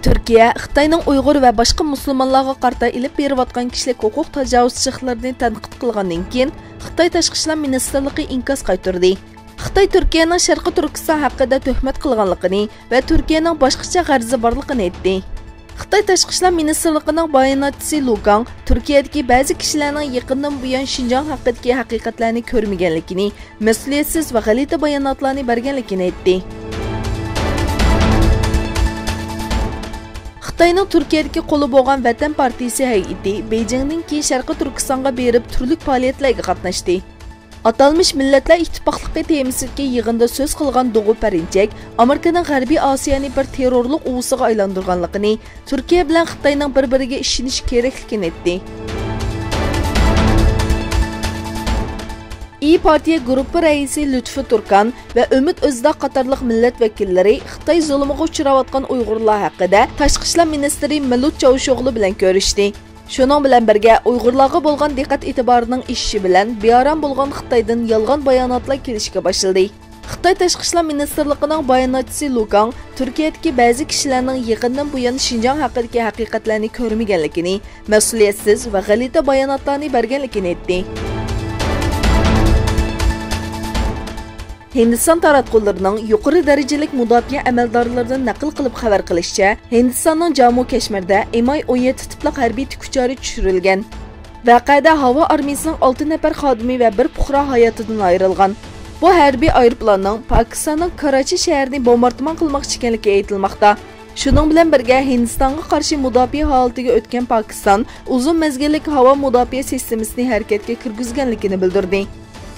Türkiye, Xitayning Uyg'ur va boshqa musulmonlarga qarata ilib berayotgan kishilik huquq tajovuzchilarini tanqid qilgandan keyin Xitoy Tashqi ishlar ministrligi inkos qaytardi. Xitoy Turkiyaning Sharqiy Turkiston haqida tuhmat qilganligini va Turkiyaning boshqacha g'arzi borligini aytdi. Xitoy Tashqi ishlar ministrligining bayonotchisi Lu Kang Turkiyadagi ba'zi kishilarning yaqindan buyon Xinjiang haqidagi haqiqatlarni ko'rmaganligini, mas'uliyatsiz va g'alati bayonotlarni berganligini aytdi. Xitoyning Turkiyadagi qo'li bo'lgan Vatan partiyasi hay'ati Beijingdagi Sharqiy Turkistonga berib turli faoliyatlarga qatnashdi. Atalmış Milletler İttifaqlığı temisidagi yig'inda so'z qilgan Doğu Perinçek, Amerikaning G'arbiy Osiyoni bir terrorlik uvusiga aylantirganligini, Turkiya bilan Xitoyning bir-biriga ishonish kerakligini aytdi. İyi Partiya guruhi raisi Lutfi Turkan ve Ümit Özdağ qatorliq millat vakillari Xitoy zulmiga uchrayotgan Uyg'urlar haqida Tashqi ishlar ministri Mevlut Cavusho'g'li bilan ko'rishdi. Shuning bilan birga Uyg'urlarga bo'lgan diqqat e'tiborining ishishi bilan bearam bo'lgan Xitoydan yolg'on bayonotlar kelishga boshladi. Xitoy Tashqi ishlar ministrligining bayonotchisi Lu Kang Turkiyadagi ba'zi kishilarning yaqindan buyon Xinjiang haqidagi haqiqatlarni ko'rmaganligini, mas'uliyatsiz va g'alati bayonotlarni berganligini aytdi. Hindiston taratqullarining yuqori darajalik mudofaa amaldorlaridan naql qilib xabar qilishicha, Hindistonning Jammu Kashmirda Mi-17 tipli harbiy tikuchari tushirilgan. Voqeada havo armiyasining 6 nafar xodimi va bir puhra hayotidan ayrilgan. Bu harbiy aeroplanning Pokistonning Karachi shahrini bombardimon qilmoqchi ekanligi aytilmoqda. Shuning bilan birga Hindistonga qarshi mudofaa holatiga o'tgan Pokiston uzun mezgillik havo mudofaa sistemasini harakatga kirgizganligini bildirdi.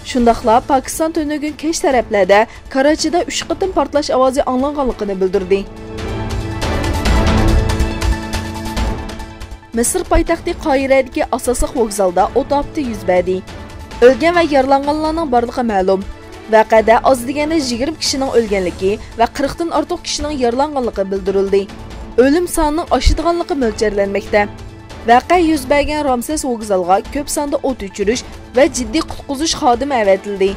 Shundaqla Pokiston tunugun kech taraflarda Karachida 3 qatim portlash ovozi anglanganligini bildirdi. Misr poytaxti Qohiradagi asosiy vokzalda o't ofati yuz berdi. O'lgan va yaralanganlarning borligi ma'lum. Voqeada oz deganda 20 kishining o'lganligi va 40 dan ortiq kishining yaralanganligi bildirildi. O'lim sonining oshadiganligi mo'ljallanmoqda. Voqea yuz bergan Ramses vokzalga ko'p sonda o't o'chirish va jiddiy qutqizish xodimi avatildi.